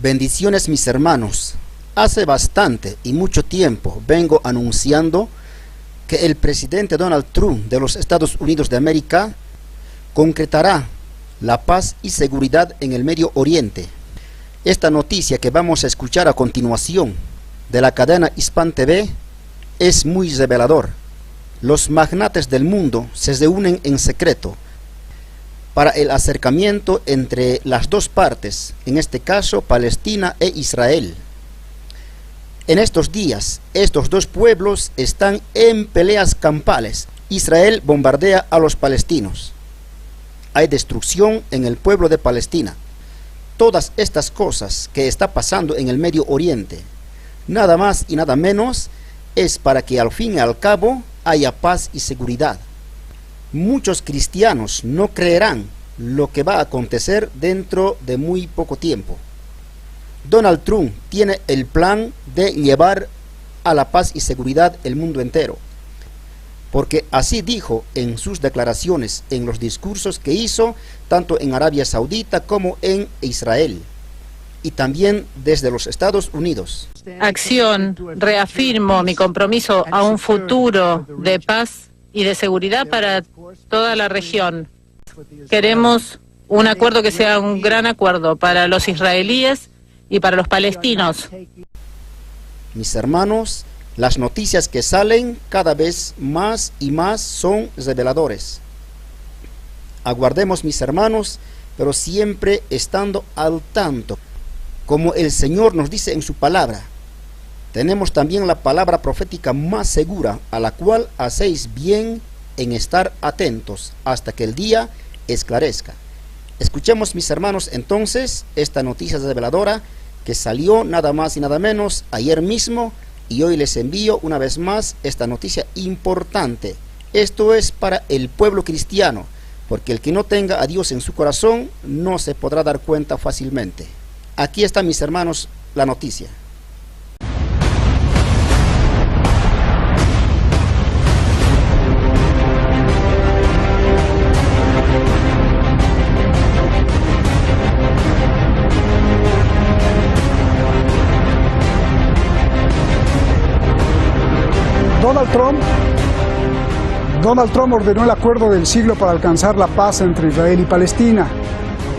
Bendiciones, mis hermanos. Hace bastante y mucho tiempo vengo anunciando que el presidente Donald Trump de los Estados Unidos de América concretará la paz y seguridad en el Medio Oriente. Esta noticia que vamos a escuchar a continuación de la cadena Hispan TV es muy revelador. Los magnates del mundo se reúnen en secreto para el acercamiento entre las dos partes, en este caso Palestina e Israel. En estos días, estos dos pueblos están en peleas campales. Israel bombardea a los palestinos. Hay destrucción en el pueblo de Palestina. Todas estas cosas que está pasando en el Medio Oriente, nada más y nada menos, es para que al fin y al cabo haya paz y seguridad. Muchos cristianos no creerán lo que va a acontecer dentro de muy poco tiempo. Donald Trump tiene el plan de llevar a la paz y seguridad el mundo entero, porque así dijo en sus declaraciones, en los discursos que hizo, tanto en Arabia Saudita como en Israel, y también desde los Estados Unidos. Acción, reafirmo mi compromiso a un futuro de paz y de seguridad para toda la región. Queremos un acuerdo que sea un gran acuerdo para los israelíes y para los palestinos. Mis hermanos, las noticias que salen cada vez más y más son reveladores. Aguardemos, mis hermanos, pero siempre estando al tanto. Como el Señor nos dice en su palabra, tenemos también la palabra profética más segura, a la cual hacéis bien en estar atentos hasta que el día esclarezca. Escuchemos, mis hermanos, entonces esta noticia reveladora que salió nada más y nada menos ayer mismo, y hoy les envío una vez más esta noticia importante. Esto es para el pueblo cristiano, porque el que no tenga a Dios en su corazón no se podrá dar cuenta fácilmente. Aquí está, mis hermanos, la noticia. Donald Trump ordenó el acuerdo del siglo para alcanzar la paz entre Israel y Palestina.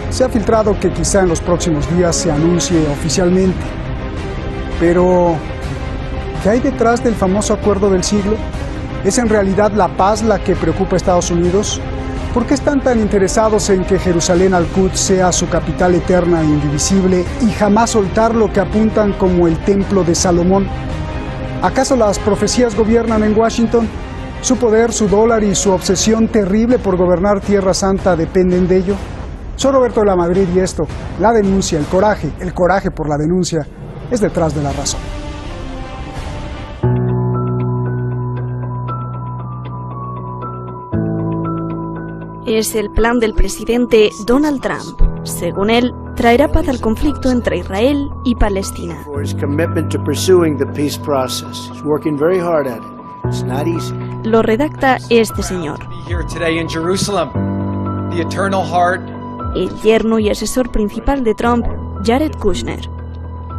Se ha filtrado que quizá en los próximos días se anuncie oficialmente. Pero, ¿qué hay detrás del famoso acuerdo del siglo? ¿Es en realidad la paz la que preocupa a Estados Unidos? ¿Por qué están tan interesados en que Jerusalén al-Quds sea su capital eterna e indivisible y jamás soltar lo que apuntan como el templo de Salomón? ¿Acaso las profecías gobiernan en Washington? ¿Su poder, su dólar y su obsesión terrible por gobernar Tierra Santa dependen de ello? Soy Roberto de la Madrid y esto, la denuncia, el coraje por la denuncia, es detrás de la razón. Es el plan del presidente Donald Trump. Según él, traerá paz al conflicto entre Israel y Palestina. Lo redacta este señor, el yerno y asesor principal de Trump, Jared Kushner.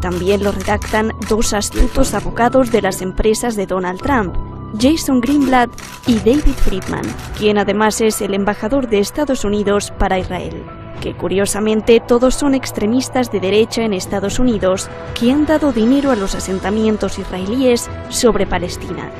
También lo redactan dos astutos abogados de las empresas de Donald Trump, Jason Greenblatt y David Friedman, quien además es el embajador de Estados Unidos para Israel, que curiosamente todos son extremistas de derecha en Estados Unidos que han dado dinero a los asentamientos israelíes sobre Palestina.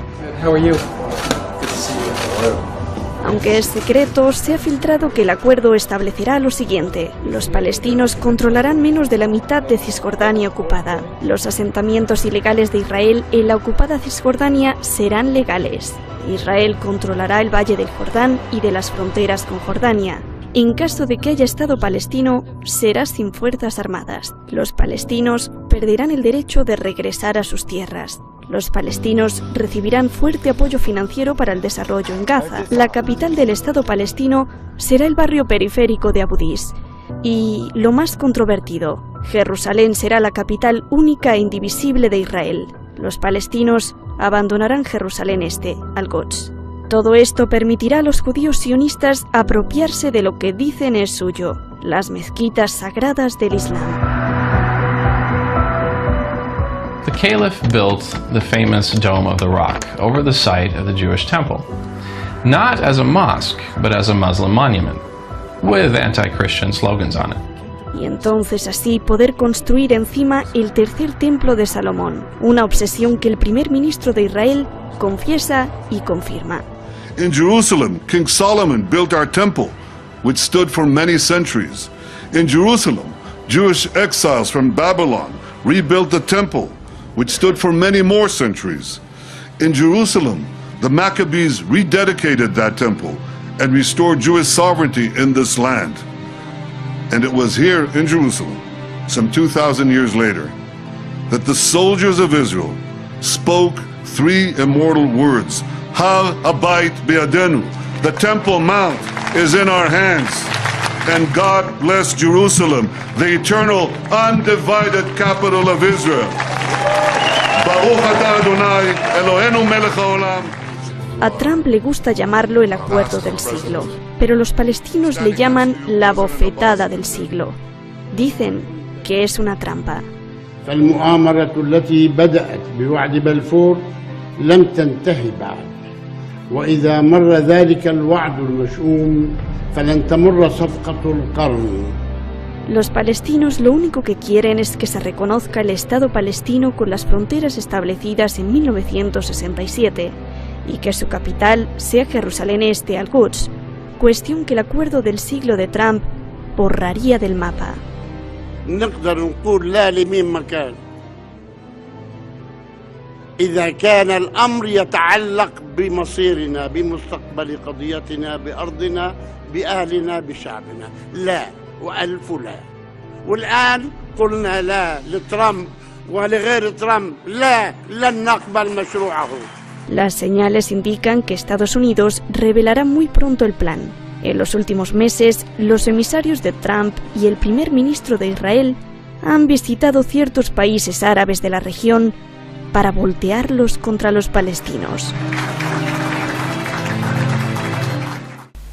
Aunque es secreto, se ha filtrado que el acuerdo establecerá lo siguiente: los palestinos controlarán menos de la mitad de Cisjordania ocupada. Los asentamientos ilegales de Israel en la ocupada Cisjordania serán legales. Israel controlará el Valle del Jordán y de las fronteras con Jordania. En caso de que haya Estado palestino, será sin fuerzas armadas. Los palestinos perderán el derecho de regresar a sus tierras. Los palestinos recibirán fuerte apoyo financiero para el desarrollo en Gaza. La capital del Estado palestino será el barrio periférico de Abu Dis. Y, lo más controvertido, Jerusalén será la capital única e indivisible de Israel. Los palestinos abandonarán Jerusalén Este, al-Quds. Todo esto permitirá a los judíos sionistas apropiarse de lo que dicen es suyo, las mezquitas sagradas del Islam. Caliph built the famous Dome of the Rock over the site of the Jewish temple, not as a mosque, but as a Muslim monument, with anti-Christian slogans on it. Y entonces así poder construir encima el tercer templo de Salomón, una obsesión que el primer ministro de Israel confiesa y confirma. In Jerusalem, King Solomon built our temple, which stood for many centuries. In Jerusalem, Jewish exiles from Babylon rebuilt the temple, which stood for many more centuries. In Jerusalem, the Maccabees rededicated that temple and restored Jewish sovereignty in this land. And it was here in Jerusalem, some 2,000 years later, that the soldiers of Israel spoke three immortal words: Hal Habayit Be'adenu, the Temple Mount is in our hands. And God bless Jerusalem, the eternal, undivided capital of Israel. Baruch atah Adonai, Eloheinu melech haolam. A Trump le gusta llamarlo el acuerdo del siglo, pero los palestinos le llaman la bofetada del siglo. Dicen que es una trampa. فالمؤامرة التي بدأت بوعد بلفور لم تنتهي بعد، وإذا مر ذلك الوعد المشؤوم فلن تمر صفقة القرن. Los palestinos lo único que quieren es que se reconozca el Estado palestino con las fronteras establecidas en 1967 y que su capital sea Jerusalén Este al-Quds, cuestión que el acuerdo del siglo de Trump borraría del mapa. نقدر نقول لا لمين مكان إذا كان الأمر يتعلق بمصيرنا بمستقبل قضيتنا بأرضنا بأهلنا بشعبنا لا وألف لا. والآن قلنا لا لترامب ولغير ترامب لا لن نقبل مشروعه. Las señales indican que Estados Unidos revelará muy pronto el plan. En los últimos meses, los emisarios de Trump y el primer ministro de Israel han visitado ciertos países árabes de la región para voltearlos contra los palestinos.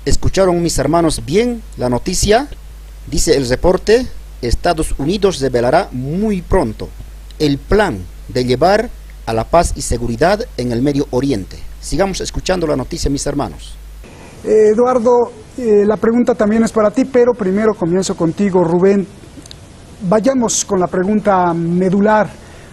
¿Escucharon, mis hermanos, bien la noticia? Dice el reporte, Estados Unidos revelará muy pronto el plan de llevar a la paz y seguridad en el Medio Oriente. Sigamos escuchando la noticia, mis hermanos. Eduardo, la pregunta también es para ti, pero primero comienzo contigo, Rubén. Vayamos con la pregunta medular.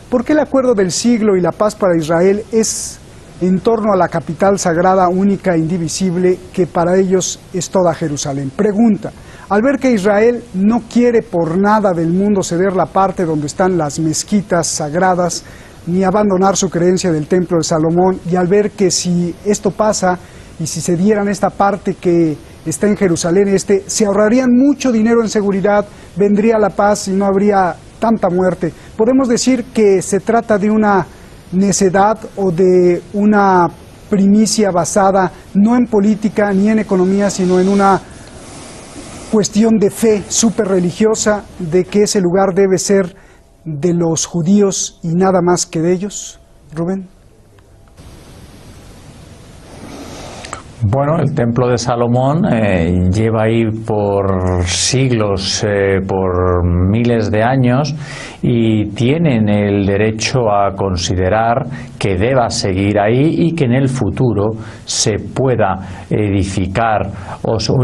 ¿Por qué el acuerdo del siglo y la paz para Israel es en torno a la capital sagrada, única e indivisible, que para ellos es toda Jerusalén? Pregunta, al ver que Israel no quiere por nada del mundo ceder la parte donde están las mezquitas sagradas, ni abandonar su creencia del Templo de Salomón, y al ver que si esto pasa, y si se dieran esta parte que está en Jerusalén Este, se ahorrarían mucho dinero en seguridad, vendría la paz y no habría tanta muerte. ¿Podemos decir que se trata de una necedad o de una primicia basada no en política ni en economía, sino en una cuestión de fe súper religiosa, de que ese lugar debe ser de los judíos y nada más que de ellos? Rubén. Bueno, el Templo de Salomón lleva ahí por siglos, por miles de años, y tienen el derecho a considerar que deba seguir ahí y que en el futuro se pueda edificar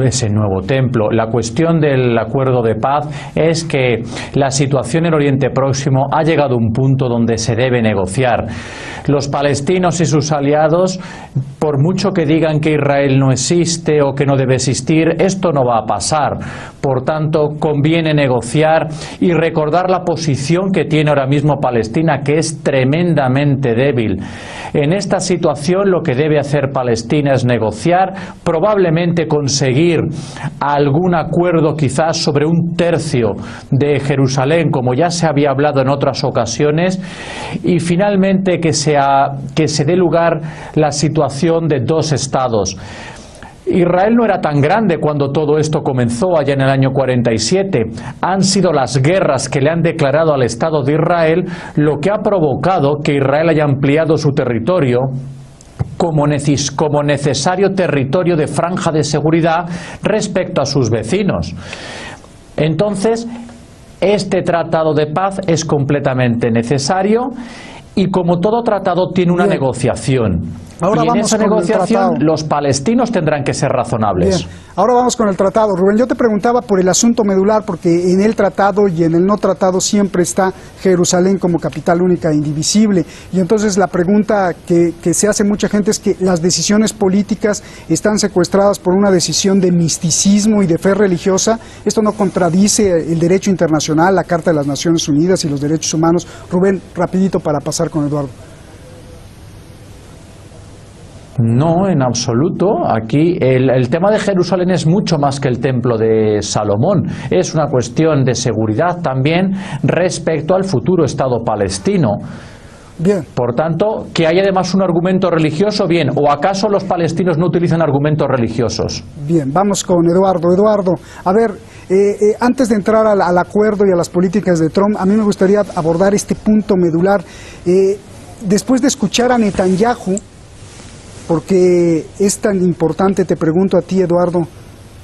ese nuevo templo. La cuestión del acuerdo de paz es que la situación en Oriente Próximo ha llegado a un punto donde se debe negociar. Los palestinos y sus aliados, por mucho que digan que Israel no existe o que no debe existir, esto no va a pasar. Por tanto, conviene negociar y recordar la posición que tiene ahora mismo Palestina, que es tremendamente débil. En esta situación lo que debe hacer Palestina es negociar, probablemente conseguir algún acuerdo quizás sobre un tercio de Jerusalén, como ya se había hablado en otras ocasiones, y finalmente que se dé lugar la situación de dos estados. Israel no era tan grande cuando todo esto comenzó allá en el año 47. Han sido las guerras que le han declarado al Estado de Israel lo que ha provocado que Israel haya ampliado su territorio como necesario territorio de franja de seguridad respecto a sus vecinos. Entonces, este tratado de paz es completamente necesario y como todo tratado tiene una negociación. Ahora y en vamos esa con el negociación tratado. los palestinos tendrán que ser razonables. Bien, ahora vamos con el tratado. Rubén, yo te preguntaba por el asunto medular, porque en el tratado y en el no tratado siempre está Jerusalén como capital única e indivisible. Y entonces la pregunta que se hace mucha gente es que las decisiones políticas están secuestradas por una decisión de misticismo y de fe religiosa. Esto no contradice el derecho internacional, la Carta de las Naciones Unidas y los derechos humanos. Rubén, rapidito para pasar con Eduardo. No, en absoluto. Aquí el tema de Jerusalén es mucho más que el templo de Salomón. Es una cuestión de seguridad también respecto al futuro Estado palestino. Bien. Por tanto, que hay además un argumento religioso, bien, ¿o acaso los palestinos no utilizan argumentos religiosos? Bien, vamos con Eduardo. Eduardo, a ver, antes de entrar al acuerdo y a las políticas de Trump, a mí me gustaría abordar este punto medular. Después de escuchar a Netanyahu, porque es tan importante, te pregunto a ti, Eduardo,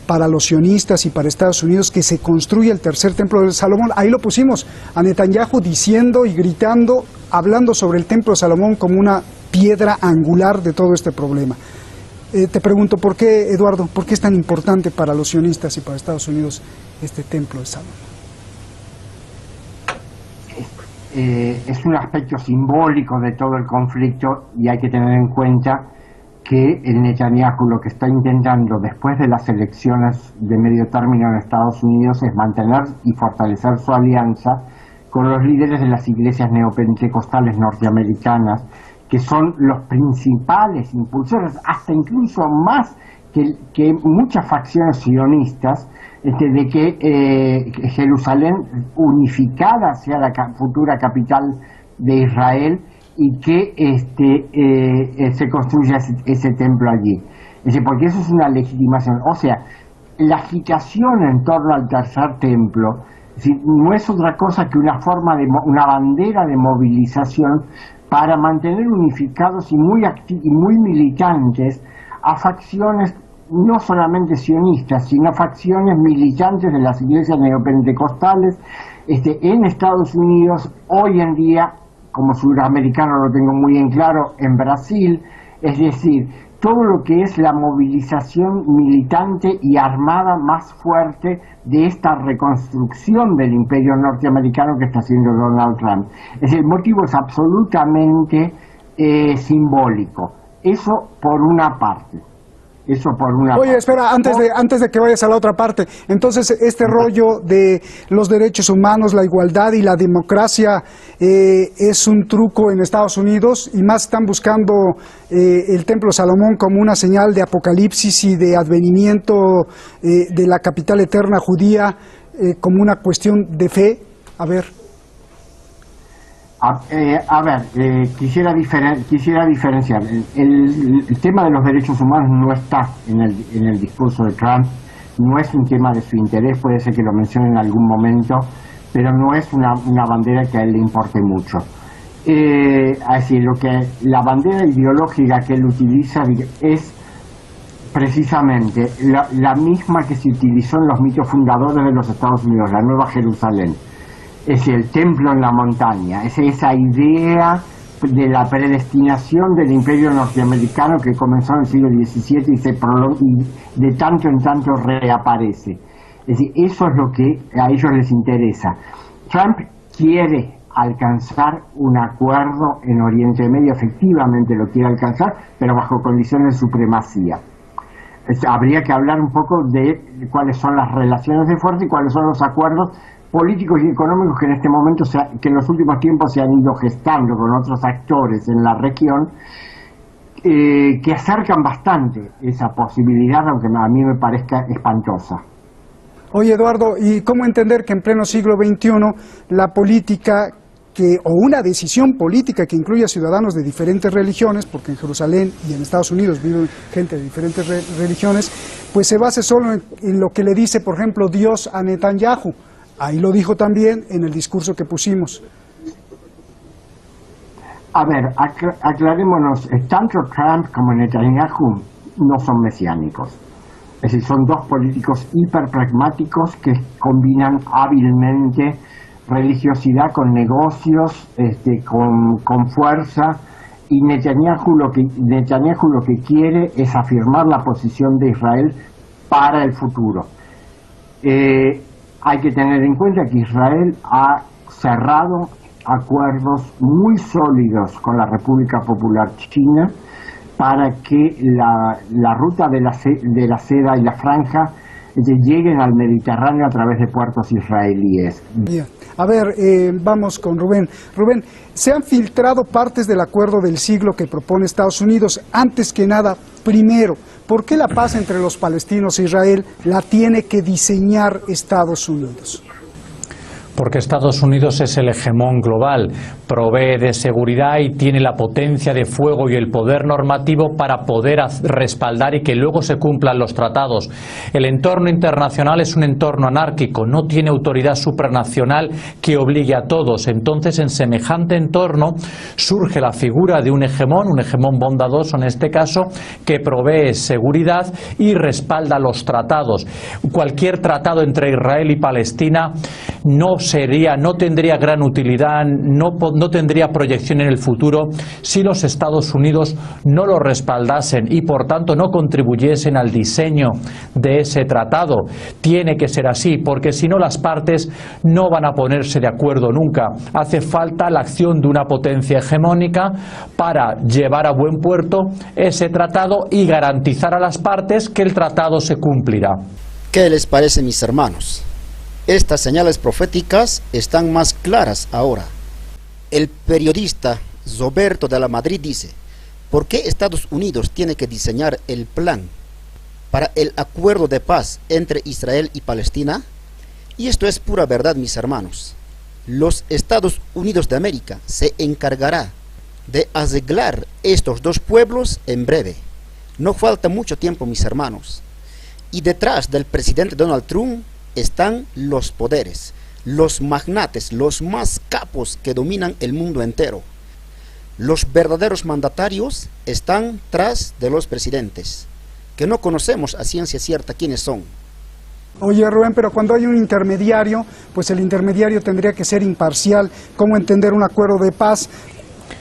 para los sionistas y para Estados Unidos, que se construya el tercer templo de Salomón. Ahí lo pusimos, a Netanyahu diciendo y gritando, hablando sobre el templo de Salomón como una piedra angular de todo este problema. Te pregunto, ¿por qué, Eduardo, por qué es tan importante para los sionistas y para Estados Unidos este templo de Salomón? Es un aspecto simbólico de todo el conflicto, y hay que tener en cuenta que el Netanyahu lo que está intentando después de las elecciones de medio término en Estados Unidos es mantener y fortalecer su alianza con los líderes de las iglesias neopentecostales norteamericanas, que son los principales impulsores, hasta incluso más que muchas facciones sionistas, de que Jerusalén unificada sea la futura capital de Israel, y que se construya ese templo allí. Porque eso es una legitimación. O sea, la agitación en torno al tercer templo no es otra cosa que una forma de una bandera de movilización para mantener unificados y muy militantes a facciones no solamente sionistas, sino facciones militantes de las iglesias neopentecostales en Estados Unidos, hoy en día, como sudamericano lo tengo muy en claro, en Brasil. Es decir, todo lo que es la movilización militante y armada más fuerte de esta reconstrucción del imperio norteamericano que está haciendo Donald Trump. El motivo es absolutamente simbólico. Eso por una parte. Oye, espera, antes de que vayas a la otra parte, entonces este rollo de los derechos humanos, la igualdad y la democracia es un truco en Estados Unidos, y más están buscando el Templo de Salomón como una señal de apocalipsis y de advenimiento de la capital eterna judía, como una cuestión de fe. A ver. Quisiera diferenciar. El tema de los derechos humanos no está en el discurso de Trump, no es un tema de su interés, puede ser que lo mencione en algún momento, pero no es una bandera que a él le importe mucho. La bandera ideológica que él utiliza es precisamente la misma que se utilizó en los mitos fundadores de los Estados Unidos, la Nueva Jerusalén. Es el templo en la montaña, es esa idea de la predestinación del imperio norteamericano que comenzó en el siglo XVII y se prolonga, y de tanto en tanto reaparece. Es decir, eso es lo que a ellos les interesa. Trump quiere alcanzar un acuerdo en Oriente Medio, efectivamente lo quiere alcanzar, pero bajo condiciones de supremacía. Habría que hablar un poco de cuáles son las relaciones de fuerza y cuáles son los acuerdos políticos y económicos que en este momento, que en los últimos tiempos se han ido gestando con otros actores en la región, que acercan bastante esa posibilidad, aunque a mí me parezca espantosa. Oye, Eduardo, ¿y cómo entender que en pleno siglo XXI la política o una decisión política que incluya ciudadanos de diferentes religiones, porque en Jerusalén y en Estados Unidos viven gente de diferentes religiones, pues se base solo en lo que le dice, por ejemplo, Dios a Netanyahu? Ahí lo dijo también en el discurso que pusimos. A ver, aclarémonos, tanto Trump como Netanyahu no son mesiánicos. Es decir, son dos políticos hiperpragmáticos que combinan hábilmente religiosidad con negocios, con fuerza, y Netanyahu lo que quiere es afirmar la posición de Israel para el futuro. Hay que tener en cuenta que Israel ha cerrado acuerdos muy sólidos con la República Popular China para que la ruta de la seda y la franja lleguen al Mediterráneo a través de puertos israelíes. Bien. A ver, vamos con Rubén. Rubén, se han filtrado partes del acuerdo del siglo que propone Estados Unidos. Antes que nada, primero, ¿por qué la paz entre los palestinos e Israel la tiene que diseñar Estados Unidos? Porque Estados Unidos es el hegemón global, provee de seguridad y tiene la potencia de fuego y el poder normativo para poder respaldar y que luego se cumplan los tratados. El entorno internacional es un entorno anárquico, no tiene autoridad supranacional que obligue a todos. Entonces, en semejante entorno surge la figura de un hegemón bondadoso en este caso, que provee seguridad y respalda los tratados. Cualquier tratado entre Israel y Palestina no tendría gran utilidad, no tendría proyección en el futuro si los Estados Unidos no lo respaldasen y por tanto no contribuyesen al diseño de ese tratado. Tiene que ser así, porque si no las partes no van a ponerse de acuerdo nunca. Hace falta la acción de una potencia hegemónica para llevar a buen puerto ese tratado y garantizar a las partes que el tratado se cumplirá. ¿Qué les parece, mis hermanos? Estas señales proféticas están más claras ahora. El periodista Roberto de la Madrid dice: ¿por qué Estados Unidos tiene que diseñar el plan para el acuerdo de paz entre Israel y Palestina? Y esto es pura verdad, mis hermanos. Los Estados Unidos de América se encargará de arreglar estos dos pueblos en breve. No falta mucho tiempo, mis hermanos. Y detrás del presidente Donald Trump están los poderes, los magnates, los más capos que dominan el mundo entero. Los verdaderos mandatarios están tras de los presidentes, que no conocemos a ciencia cierta quiénes son. Oye, Rubén, pero cuando hay un intermediario, pues el intermediario tendría que ser imparcial. ¿Cómo entender un acuerdo de paz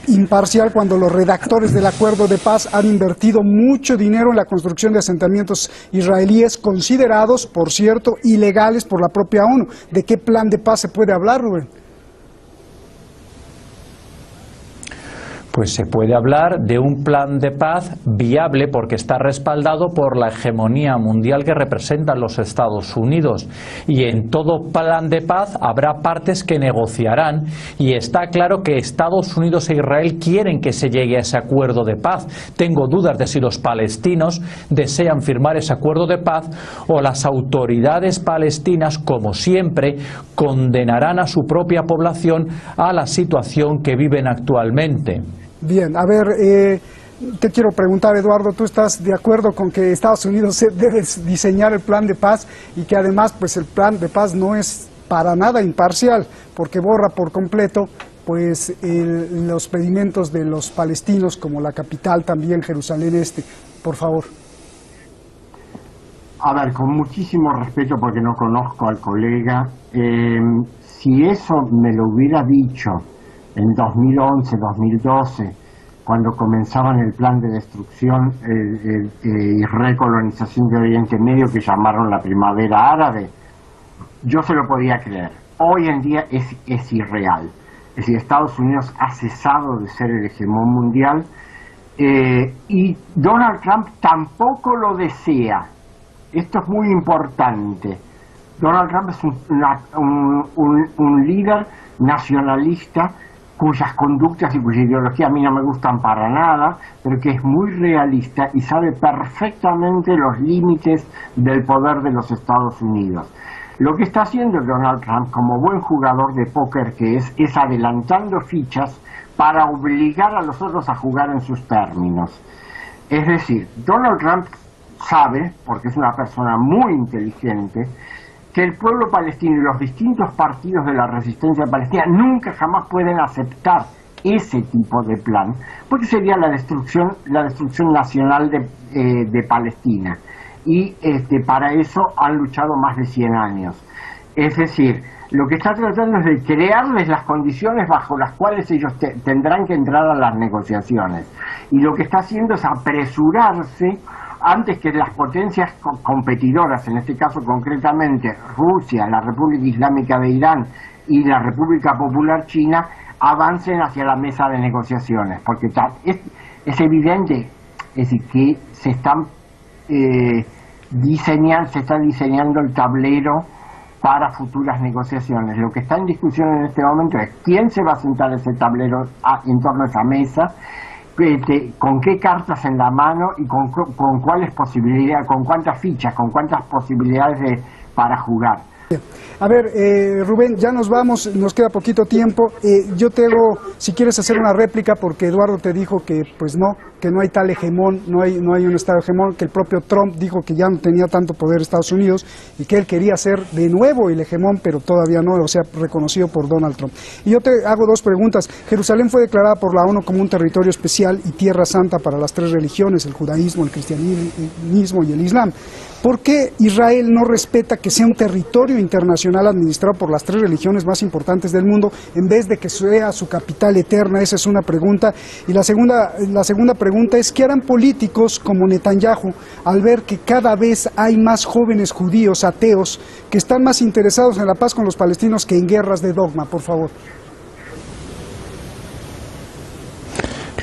imparcial cuando los redactores del acuerdo de paz han invertido mucho dinero en la construcción de asentamientos israelíes considerados, por cierto, ilegales por la propia ONU? ¿De qué plan de paz se puede hablar, Rubén? Pues se puede hablar de un plan de paz viable porque está respaldado por la hegemonía mundial que representan los Estados Unidos. Y en todo plan de paz habrá partes que negociarán y está claro que Estados Unidos e Israel quieren que se llegue a ese acuerdo de paz. Tengo dudas de si los palestinos desean firmar ese acuerdo de paz o las autoridades palestinas, como siempre, condenarán a su propia población a la situación que viven actualmente. Bien, a ver, te quiero preguntar, Eduardo, ¿tú estás de acuerdo con que Estados Unidos debe diseñar el plan de paz y que además pues el plan de paz no es para nada imparcial porque borra por completo pues los pedimentos de los palestinos como la capital también, Jerusalén Este? Por favor. A ver, con muchísimo respeto porque no conozco al colega, si eso me lo hubiera dicho en 2011, 2012, cuando comenzaban el plan de destrucción y recolonización de Oriente Medio que llamaron la Primavera Árabe, yo se lo podía creer. Hoy en día es irreal. Es decir, Estados Unidos ha cesado de ser el hegemón mundial y Donald Trump tampoco lo desea. Esto es muy importante. Donald Trump es un líder nacionalista cuyas conductas y cuya ideología a mí no me gustan para nada, pero que es muy realista y sabe perfectamente los límites del poder de los Estados Unidos. Lo que está haciendo Donald Trump, como buen jugador de póker que es adelantando fichas para obligar a los otros a jugar en sus términos. Es decir, Donald Trump sabe, porque es una persona muy inteligente, que el pueblo palestino y los distintos partidos de la resistencia palestina nunca jamás pueden aceptar ese tipo de plan, porque sería la destrucción nacional de Palestina. Y para eso han luchado más de 100 años. Es decir, lo que está tratando es de crearles las condiciones bajo las cuales ellos tendrán que entrar a las negociaciones. Y lo que está haciendo es apresurarse antes que las potencias competidoras, en este caso concretamente Rusia, la República Islámica de Irán y la República Popular China, avancen hacia la mesa de negociaciones, porque es evidente, es decir, que se está diseñando el tablero para futuras negociaciones. Lo que está en discusión en este momento es quién se va a sentar ese tablero en torno a esa mesa, con qué cartas en la mano y con cuáles posibilidades, con cuántas fichas, con cuántas posibilidades para jugar. A ver, Rubén, ya nos vamos, nos queda poquito tiempo. Yo te hago, si quieres hacer una réplica, porque Eduardo te dijo que pues no, que no hay tal hegemón, no hay un Estado hegemón, que el propio Trump dijo que ya no tenía tanto poder Estados Unidos y que él quería ser de nuevo el hegemón, pero todavía no, o sea, reconocido por Donald Trump. Y yo te hago dos preguntas. Jerusalén fue declarada por la ONU como un territorio especial y tierra santa para las tres religiones, el judaísmo, el cristianismo y el islam. ¿Por qué Israel no respeta que sea un territorio internacional administrado por las tres religiones más importantes del mundo en vez de que sea su capital eterna? Esa es una pregunta. Y la segunda pregunta es, ¿qué harán políticos como Netanyahu al ver que cada vez hay más jóvenes judíos ateos que están más interesados en la paz con los palestinos que en guerras de dogma? Por favor.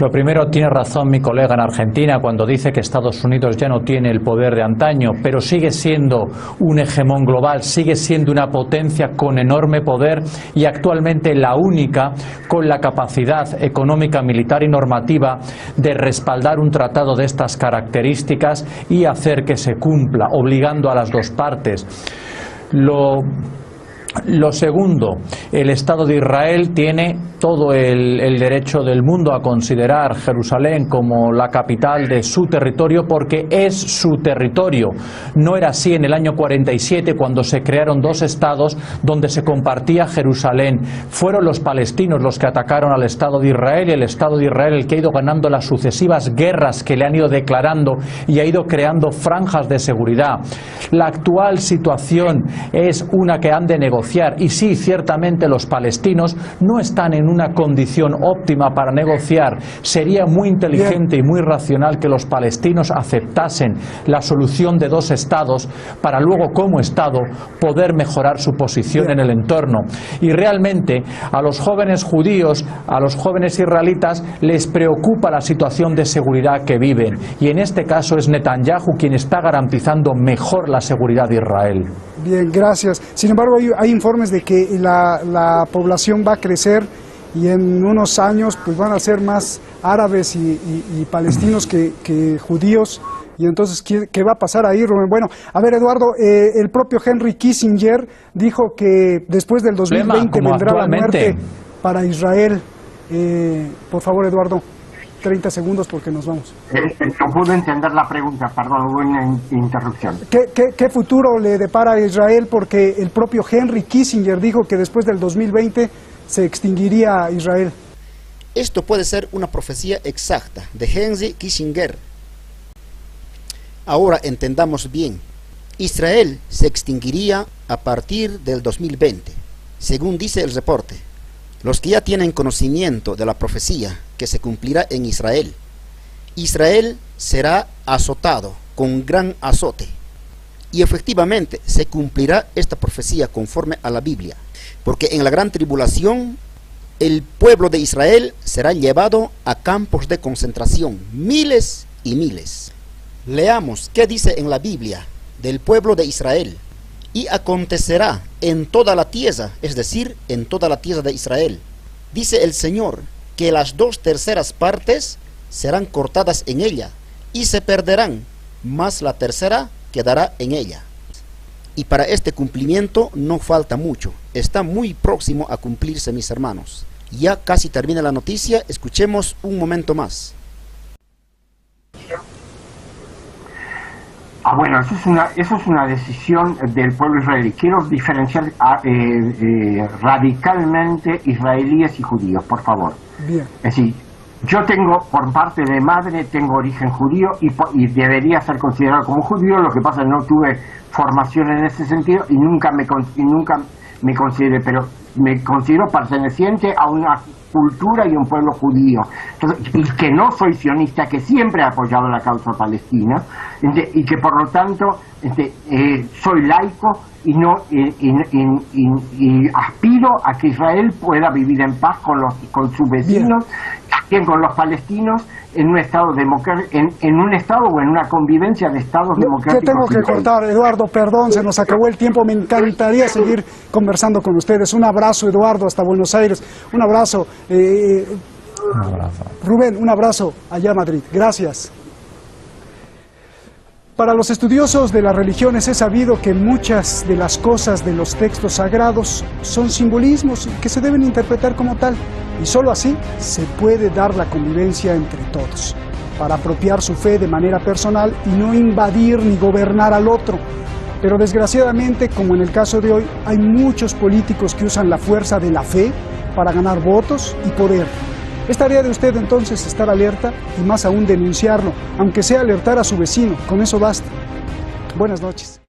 Lo primero, tiene razón mi colega en Argentina cuando dice que Estados Unidos ya no tiene el poder de antaño, pero sigue siendo un hegemón global, sigue siendo una potencia con enorme poder y actualmente la única con la capacidad económica, militar y normativa de respaldar un tratado de estas características y hacer que se cumpla, obligando a las dos partes. Lo segundo, el Estado de Israel tiene todo el derecho del mundo a considerar Jerusalén como la capital de su territorio porque es su territorio. No era así en el año 47 cuando se crearon dos estados donde se compartía Jerusalén. Fueron los palestinos los que atacaron al Estado de Israel y el Estado de Israel el que ha ido ganando las sucesivas guerras que le han ido declarando y ha ido creando franjas de seguridad. La actual situación es una que han de negociar y sí, ciertamente los palestinos no están en una condición óptima para negociar. Sería muy inteligente y muy racional que los palestinos aceptasen la solución de dos estados para luego como Estado poder mejorar su posición en el entorno. Y realmente a los jóvenes judíos, a los jóvenes israelitas les preocupa la situación de seguridad que viven y en este caso es Netanyahu quien está garantizando mejor la seguridad de Israel. Bien, gracias. Sin embargo, hay informes de que la población va a crecer y en unos años pues van a ser más árabes y palestinos que judíos. Y entonces, ¿qué va a pasar ahí, Rubén? Bueno, a ver, Eduardo, el propio Henry Kissinger dijo que después del 2020 vendrá la muerte para Israel. Por favor, Eduardo, 30 segundos porque nos vamos. No pude entender la pregunta, perdón, hubo una interrupción. ¿Qué futuro le depara a Israel? Porque el propio Henry Kissinger dijo que después del 2020 se extinguiría Israel. Esto puede ser una profecía exacta de Henry Kissinger. Ahora entendamos bien. Israel se extinguiría a partir del 2020, según dice el reporte. Los que ya tienen conocimiento de la profecía que se cumplirá en Israel. Israel será azotado con gran azote. Y efectivamente se cumplirá esta profecía conforme a la Biblia. Porque en la gran tribulación el pueblo de Israel será llevado a campos de concentración, miles y miles. Leamos qué dice en la Biblia del pueblo de Israel. Y acontecerá en toda la tierra, es decir, en toda la tierra de Israel, dice el Señor, que las 2/3 partes serán cortadas en ella, y se perderán, mas la tercera quedará en ella. Y para este cumplimiento no falta mucho, está muy próximo a cumplirse, mis hermanos. Ya casi termina la noticia, escuchemos un momento más. Bueno, eso es una decisión del pueblo israelí. Quiero diferenciar radicalmente israelíes y judíos, por favor. Bien. Es decir, yo tengo, por parte de madre, tengo origen judío y debería ser considerado como judío. Lo que pasa es que no tuve formación en ese sentido y nunca me considere, pero me considero perteneciente a una cultura y un pueblo judío. Entonces, y que no soy sionista, que siempre he apoyado la causa palestina, y que por lo tanto soy laico y no y aspiro a que Israel pueda vivir en paz con sus vecinos, también con los palestinos, en un estado en un estado o en una convivencia de estados democráticos. Yo tengo que cortar, Eduardo, perdón, se nos acabó el tiempo. Me encantaría seguir conversando con ustedes. Un abrazo, Eduardo, hasta Buenos Aires. Un abrazo. Un abrazo. Rubén, un abrazo allá a Madrid. Gracias. Para los estudiosos de las religiones es sabido que muchas de las cosas de los textos sagrados son simbolismos que se deben interpretar como tal, y solo así se puede dar la convivencia entre todos, para apropiar su fe de manera personal y no invadir ni gobernar al otro. Pero desgraciadamente, como en el caso de hoy, hay muchos políticos que usan la fuerza de la fe para ganar votos y poder. Es tarea de usted entonces estar alerta y más aún denunciarlo, aunque sea alertar a su vecino, con eso basta. Buenas noches.